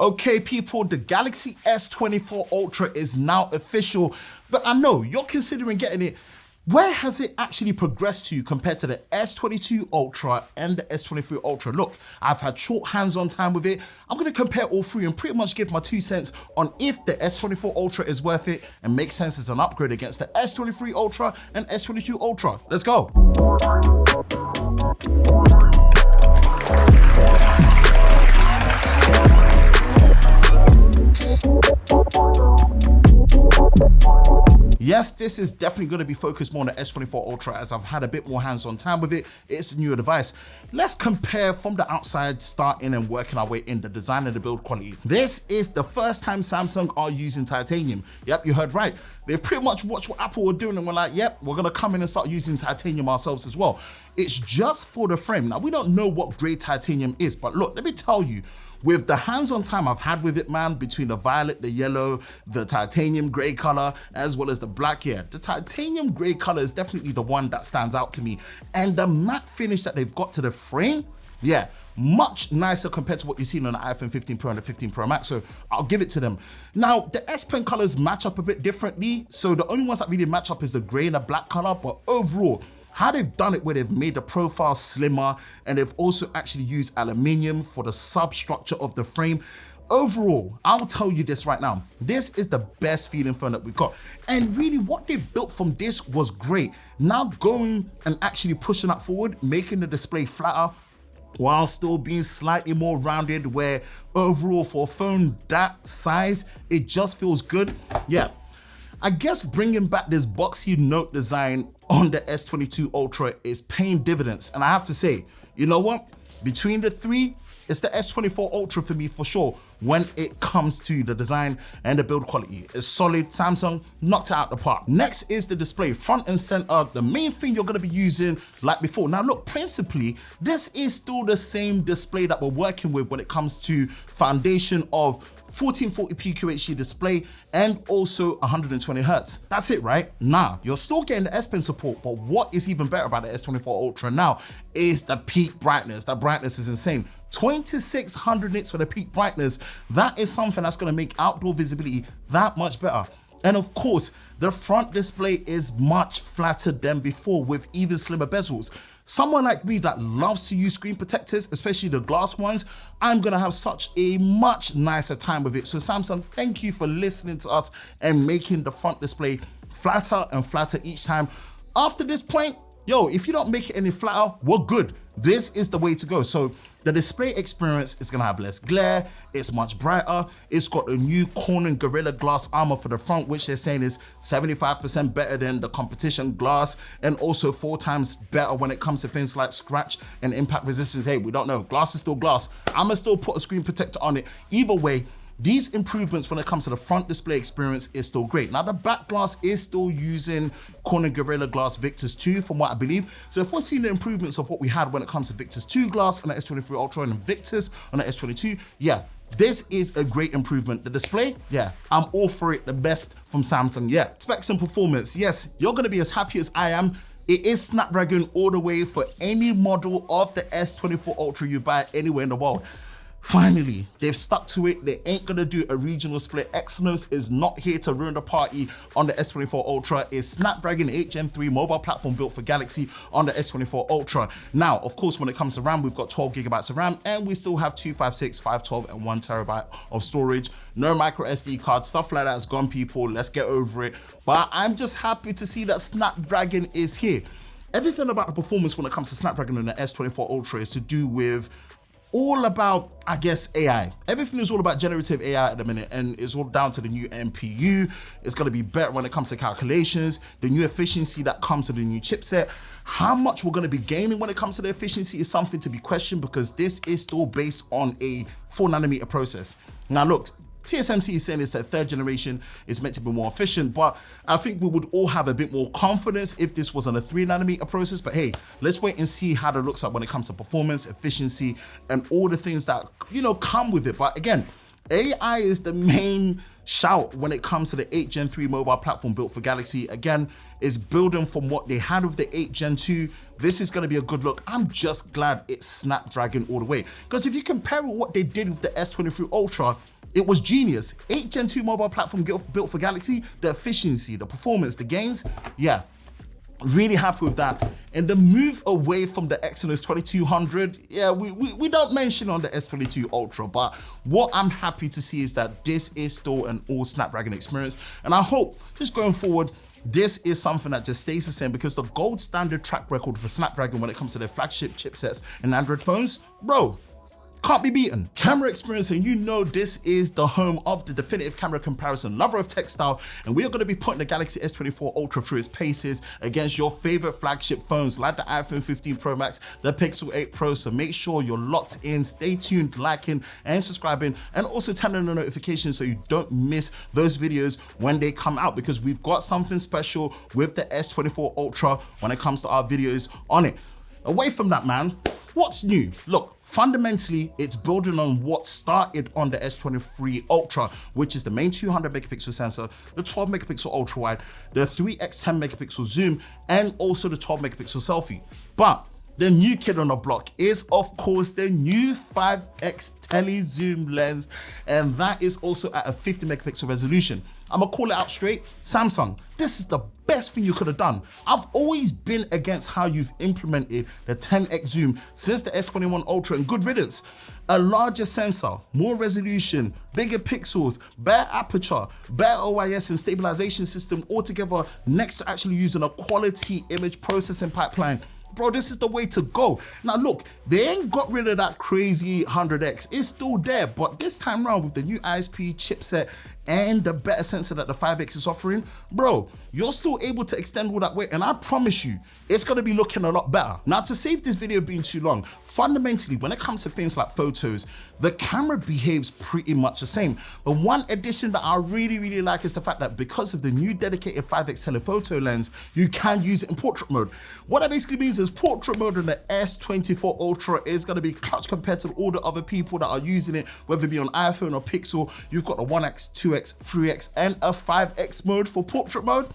Okay, people, the Galaxy S24 Ultra is now official, but I know you're considering getting it. Where has it actually progressed to compared to the S22 Ultra and the S23 Ultra? Look, I've had short hands-on time with it. I'm going to compare all three and pretty much give my 2 cents on if the S24 Ultra is worth it and makes sense as an upgrade against the S23 Ultra and S22 Ultra. Let's go. Yes, this is definitely going to be focused more on the S24 Ultra as I've had a bit more hands-on time with it. It's a newer device. Let's compare from the outside, starting and working our way in the design and the build quality. This is the first time Samsung are using titanium. Yep, you heard right. They've pretty much watched what Apple were doing and we're like, yep, we're going to come in and start using titanium ourselves as well. It's just for the frame. Now, we don't know what grade titanium is, but look, let me tell you, with the hands-on time I've had with it, man, between the violet, the yellow, the titanium gray color, as well as the black, yeah, the titanium gray color is definitely the one that stands out to me. And the matte finish that they've got to the frame, yeah, much nicer compared to what you've seen on the iPhone 15 Pro and the 15 Pro Max, so I'll give it to them. Now, the S Pen colors match up a bit differently, so the only ones that really match up is the gray and the black color, but overall, how they've done it where they've made the profile slimmer and they've also actually used aluminium for the substructure of the frame. Overall, I'll tell you this right now, this is the best feeling phone that we've got. And really what they built from this was great. Now going and actually pushing that forward, making the display flatter, while still being slightly more rounded, where overall for a phone that size, it just feels good. Yeah, I guess bringing back this boxy note design on the S22 Ultra is paying dividends. And I have to say, you know what? Between the three, it's the S24 Ultra for me for sure when it comes to the design and the build quality. It's solid. Samsung knocked it out the park. Next is the display, front and center, the main thing you're gonna be using like before. Now look, principally, this is still the same display that we're working with when it comes to foundation of 1440p QHD display and also 120 Hz. That's it, right? Nah, you're still getting the S Pen support, but what is even better about the S24 Ultra now is the peak brightness. That brightness is insane. 2600 nits for the peak brightness. That is something that's gonna make outdoor visibility that much better. And of course, the front display is much flatter than before with even slimmer bezels. Someone like me that loves to use screen protectors, especially the glass ones, I'm gonna have such a much nicer time with it. So Samsung, thank you for listening to us and making the front display flatter and flatter each time. After this point, yo, if you don't make it any flatter, we're good. This is the way to go. So the display experience is gonna have less glare, it's much brighter, it's got a new Corning Gorilla Glass armor for the front, which they're saying is 75% better than the competition glass, and also 4 times better when it comes to things like scratch and impact resistance. Hey, we don't know, glass is still glass. I'ma still put a screen protector on it. Either way, these improvements when it comes to the front display experience is still great. Now the back glass is still using Corning Gorilla Glass Victus 2 from what I believe. So if we're seeing the improvements of what we had when it comes to Victus 2 glass on the S23 Ultra and Victus on the S22, yeah, this is a great improvement. The display, yeah, I'm all for it. The best from Samsung, yeah. Specs and performance, yes, you're gonna be as happy as I am. It is Snapdragon all the way for any model of the S24 Ultra you buy anywhere in the world. Finally, they've stuck to it. They ain't gonna do a regional split. Exynos is not here to ruin the party on the S24 Ultra. It's Snapdragon 8 Gen 3 mobile platform built for Galaxy on the S24 Ultra. Now, of course, when it comes to RAM, we've got 12 gigabytes of RAM and we still have 256, 512 and 1 terabyte of storage. No micro SD card, stuff like that is gone, people. Let's get over it. But I'm just happy to see that Snapdragon is here. Everything about the performance when it comes to Snapdragon on the S24 Ultra is to do with all about, I guess, AI. Everything is all about generative AI at the minute, and it's all down to the new NPU. It's gonna be better when it comes to calculations, the new efficiency that comes with the new chipset. How much we're gonna be gaining when it comes to the efficiency is something to be questioned because this is still based on a 4nm process. Now look, TSMC is saying it's that 3rd generation is meant to be more efficient, but I think we would all have a bit more confidence if this was on a 3nm process. But hey, let's wait and see how that looks like when it comes to performance, efficiency, and all the things that, you know, come with it. But again, AI is the main shout when it comes to the 8 Gen 3 mobile platform built for Galaxy. Again, it's building from what they had with the 8 Gen 2. This is gonna be a good look. I'm just glad it's Snapdragon all the way. Because if you compare what they did with the S23 Ultra, it was genius. 8 Gen 2 mobile platform built for Galaxy, the efficiency, the performance, the gains, yeah. Really happy with that. And the move away from the Exynos 2200, yeah, we don't mention on the S22 Ultra, but what I'm happy to see is that this is still an all Snapdragon experience. And I hope just going forward, this is something that just stays the same, because the gold standard track record for Snapdragon when it comes to their flagship chipsets and Android phones, bro, can't be beaten. Camera experience, and you know this is the home of the definitive camera comparison, lover of textile, and we are going to be putting the Galaxy S24 Ultra through its paces against your favorite flagship phones like the iPhone 15 Pro Max, the Pixel 8 Pro. So make sure you're locked in, stay tuned, liking and subscribing, and also turn on the notifications so you don't miss those videos when they come out, because we've got something special with the S24 Ultra when it comes to our videos on it. Away from that, man, what's new? Look, fundamentally, it's building on what started on the S23 Ultra, which is the main 200 megapixel sensor, the 12 megapixel ultra wide, the 3x 10 megapixel zoom, and also the 12 megapixel selfie. But the new kid on the block is, of course, the new 5x tele zoom lens, and that is also at a 50 megapixel resolution. I'm gonna call it out straight, Samsung, this is the best thing you could have done. I've always been against how you've implemented the 10x zoom since the S21 Ultra, and good riddance. A larger sensor, more resolution, bigger pixels, better aperture, better OIS and stabilization system altogether, next to actually using a quality image processing pipeline. Bro, this is the way to go. Now look, they ain't got rid of that crazy 100x. It's still there, but this time around with the new ISP chipset and the better sensor that the 5X is offering, bro, you're still able to extend all that way, and I promise you, it's gonna be looking a lot better. Now, to save this video being too long, fundamentally, when it comes to things like photos, the camera behaves pretty much the same. But one addition that I really like is the fact that because of the new dedicated 5X telephoto lens, you can use it in portrait mode. What that basically means is portrait mode on the S24 Ultra is gonna be clutch compared to all the other people that are using it, whether it be on iPhone or Pixel. You've got the 1X, 2X, 3X, and a 5X mode for portrait mode.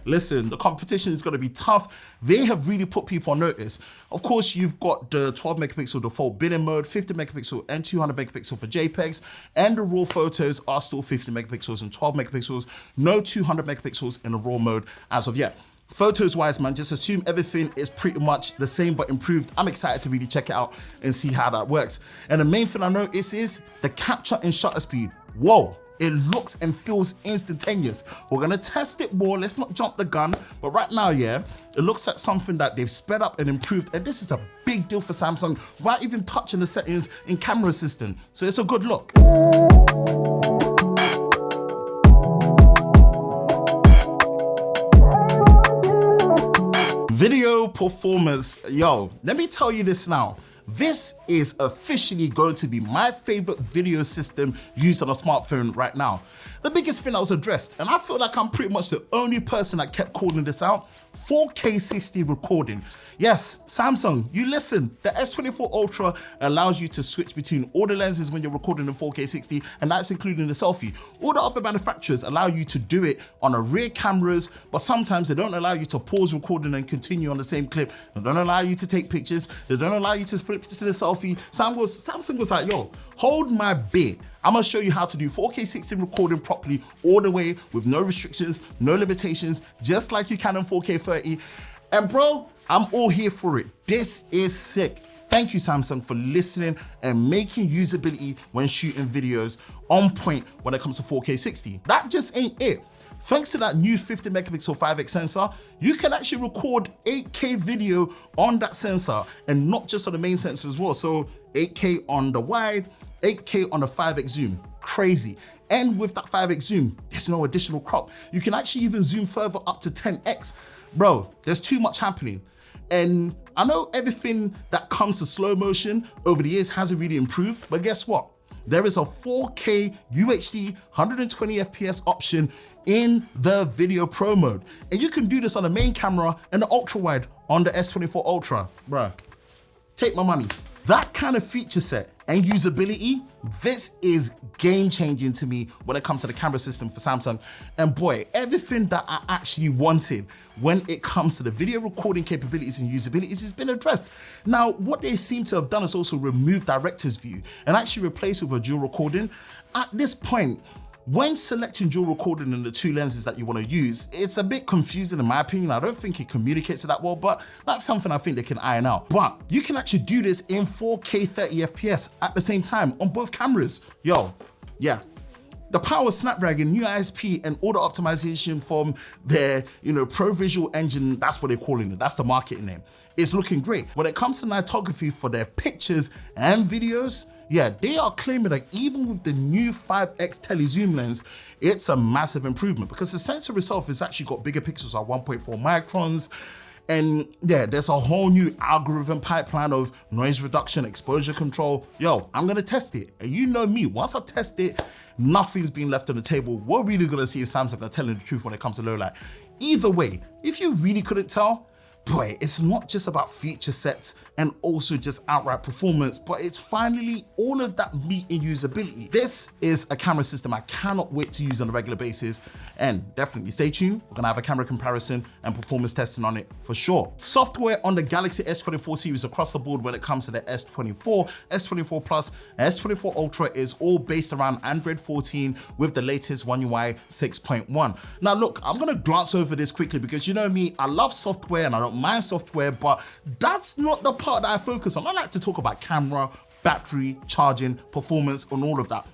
Listen, the competition is going to be tough. They have really put people on notice. Of course, you've got the 12 megapixel default bin-in mode, 50 megapixel and 200 megapixel for JPEGs, and the raw photos are still 50 megapixels and 12 megapixels, no 200 megapixels in the raw mode as of yet. Photos wise, man, just assume everything is pretty much the same but improved. I'm excited to really check it out and see how that works. And the main thing I notice is the capture and shutter speed. Whoa. It looks and feels instantaneous. We're gonna test it more, let's not jump the gun, but right now, yeah, it looks like something that they've sped up and improved, and this is a big deal for Samsung, without even touching the settings in camera assistant, so it's a good look. Video performance, yo, let me tell you this now. This is officially going to be my favorite video system used on a smartphone right now. The biggest thing that was addressed, and I feel like I'm pretty much the only person that kept calling this out, 4K 60 recording. Yes, Samsung, you listen. The S24 Ultra allows you to switch between all the lenses when you're recording in 4K 60, and that's including the selfie. All the other manufacturers allow you to do it on a rear cameras, but sometimes they don't allow you to pause recording and continue on the same clip. They don't allow you to take pictures. They don't allow you to flip to the selfie. Samsung was like, yo, hold my beer. I'm gonna show you how to do 4K 60 recording properly all the way with no restrictions, no limitations, just like you can in 4K 30. And bro, I'm all here for it. This is sick. Thank you, Samsung, for listening and making usability when shooting videos on point when it comes to 4K 60. That just ain't it. Thanks to that new 50 megapixel 5X sensor, you can actually record 8K video on that sensor, and not just on the main sensor as well. So 8K on the wide, 8K on the 5X zoom, crazy. And with that 5X zoom, there's no additional crop. You can actually even zoom further up to 10X. Bro, there's too much happening. And I know everything that comes to slow motion over the years hasn't really improved, but guess what? There is a 4K UHD 120 FPS option in the video pro mode. And you can do this on the main camera and the ultra wide on the S24 Ultra. Bruh, take my money. That kind of feature set and usability, this is game changing to me when it comes to the camera system for Samsung. And boy, everything that I actually wanted when it comes to the video recording capabilities and usabilities has been addressed. Now, what they seem to have done is also remove director's view and actually replace it with a dual recording. At this point, when selecting dual recording in the two lenses that you want to use, it's a bit confusing in my opinion. I don't think it communicates it that well, but that's something I think they can iron out. But you can actually do this in 4K 30 FPS at the same time on both cameras. Yo, yeah. The power of Snapdragon, new ISP, and auto optimization from their, Pro Visual Engine, that's what they're calling it. That's the marketing name. It's looking great. When it comes to nightography for their pictures and videos, yeah, they are claiming that even with the new 5x telezoom lens, it's a massive improvement because the sensor itself has actually got bigger pixels at 1.4 microns. And yeah, there's a whole new algorithm pipeline of noise reduction, exposure control. Yo, I'm gonna test it. And you know me, once I test it, nothing's been left on the table. We're really gonna see if Samsung are telling the truth when it comes to low light. Either way, if you really couldn't tell, boy, it's not just about feature sets and also just outright performance, but it's finally all of that meat and usability. This is a camera system I cannot wait to use on a regular basis, and definitely stay tuned. We're gonna have a camera comparison and performance testing on it for sure. Software on the Galaxy S24 series across the board when it comes to the S24, S24 Plus, and S24 Ultra is all based around Android 14 with the latest One UI 6.1. Now look, I'm gonna glance over this quickly because you know me, I love software and I don't mind software, but that's not the part that I focus on. I like to talk about camera, battery, charging, performance, and all of that.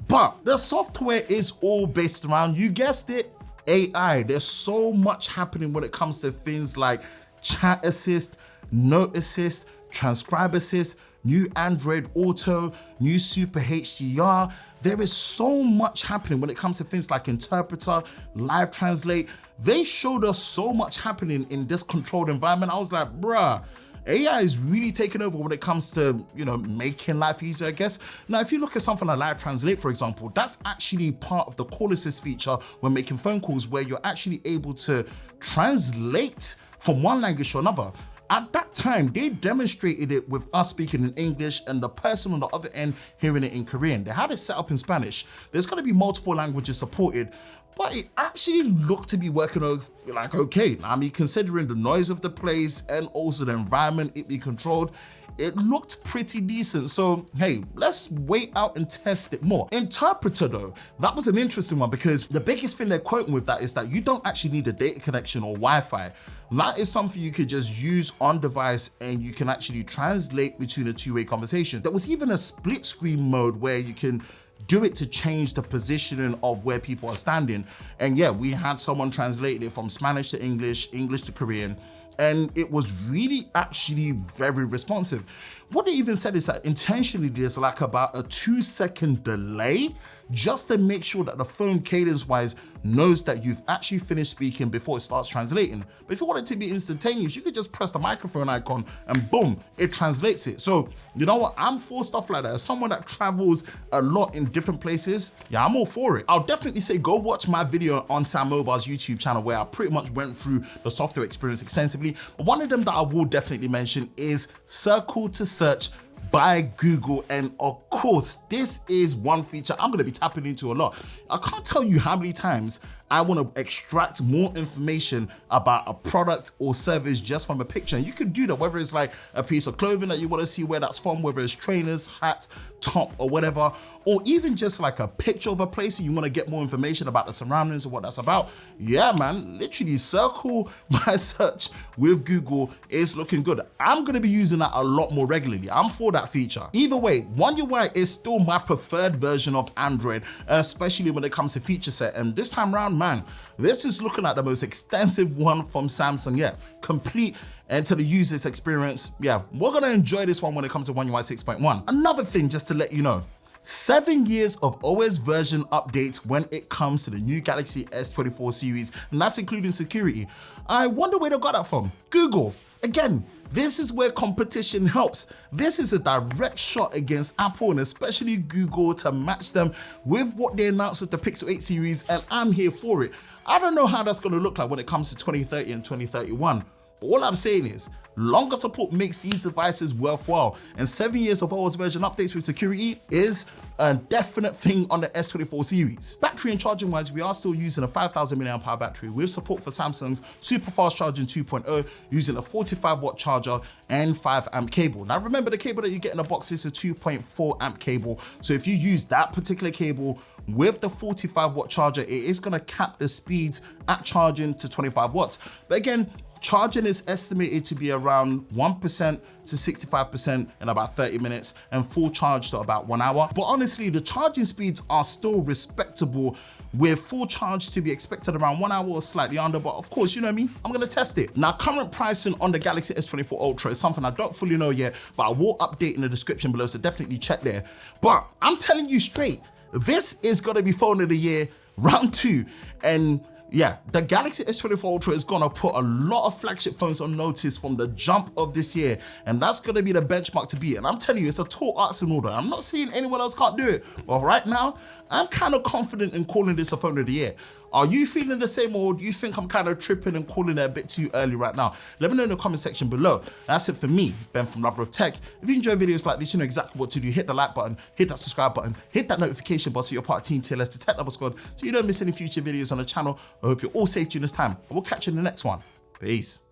But the software is all based around, you guessed it, AI. There's so much happening when it comes to things like chat assist, note assist, transcribe assist, new Android Auto, new Super HDR. There is so much happening when it comes to things like interpreter, live translate. They showed us so much happening in this controlled environment. I was like, bruh, AI is really taking over when it comes to, making life easier, I guess. Now, if you look at something like Live Translate, for example, that's actually part of the call assist feature when making phone calls where you're actually able to translate from one language to another. At that time, they demonstrated it with us speaking in English and the person on the other end hearing it in Korean. They had it set up in Spanish. There's gonna be multiple languages supported, but it actually looked to be working okay. I mean, considering the noise of the place and also the environment it be controlled, it looked pretty decent. So hey, let's wait out and test it more. Interpreter though, that was an interesting one because the biggest thing they're quoting with that is that you don't actually need a data connection or Wi-Fi. That is something you could just use on device and you can actually translate between a two-way conversation. There was even a split screen mode where you can do it to change the positioning of where people are standing. And yeah, we had someone translating it from Spanish to English, English to Korean, and it was really actually very responsive. What they even said is that intentionally there's like about a 2-second delay just to make sure that the phone cadence-wise knows that you've actually finished speaking before it starts translating. But if you want it to be instantaneous, you could just press the microphone icon and boom, it translates it. So you know what, I'm for stuff like that. As someone that travels a lot in different places, yeah, I'm all for it. I'll definitely say go watch my video on Sam Mobile's YouTube channel where I pretty much went through the software experience extensively. But one of them that I will definitely mention is Circle to Search by Google. And of course, this is one feature I'm gonna be tapping into a lot. I can't tell you how many times I wanna extract more information about a product or service just from a picture. And you can do that, whether it's like a piece of clothing that you wanna see where that's from, whether it's trainers, hat, top, or whatever, or even just like a picture of a place and you wanna get more information about the surroundings or what that's about. Yeah, man, literally Circle by Search with Google is looking good. I'm gonna be using that a lot more regularly. I'm for that feature. Either way, One UI is still my preferred version of Android, especially when it comes to feature set. And this time around, man, this is looking at the most extensive one from Samsung yet. Complete and to the user's experience, yeah, we're gonna enjoy this one when it comes to One UI 6.1. Another thing just to let you know, 7 years of OS version updates when it comes to the new Galaxy S24 series, and that's including security. I wonder where they got that from. Google. Again, this is where competition helps. This is a direct shot against Apple and especially Google to match them with what they announced with the Pixel 8 series, and I'm here for it. I don't know how that's gonna look like when it comes to 2030 and 2031. But all I'm saying is, Longer support makes these devices worthwhile, and 7 years of OS version updates with security is a definite thing on the S24 series. Battery and charging wise, we are still using a 5000 mAh battery with support for Samsung's super fast charging 2.0 using a 45 watt charger and 5 amp cable. Now remember, the cable that you get in the box is a 2.4 amp cable, so if you use that particular cable with the 45 watt charger, it is going to cap the speeds at charging to 25 watts. But again, charging is estimated to be around 1% to 65% in about 30 minutes and full charge to about 1 hour. But honestly, the charging speeds are still respectable, with full charge to be expected around 1 hour or slightly under. But of course, you know me, I'm gonna test it. Now, current pricing on the Galaxy S24 Ultra is something I don't fully know yet, but I will update in the description below, so definitely check there. But I'm telling you straight, this is gonna be phone of the year round 2. And yeah, the Galaxy S24 Ultra is gonna put a lot of flagship phones on notice from the jump of this year, and that's gonna be the benchmark to beat. And I'm telling you, it's a tall arts in order. I'm not saying anyone else can't do it, but right now, I'm kind of confident in calling this a phone of the year. Are you feeling the same, or do you think I'm kind of tripping and calling it a bit too early right now? Let me know in the comment section below. That's it for me, Ben from Lover of Tech. If you enjoy videos like this, you know exactly what to do. Hit the like button, hit that subscribe button, hit that notification button so you're part of Team TLS to Tech Lover Squad so you don't miss any future videos on the channel. I hope you're all safe during this time. I will catch you in the next one. Peace.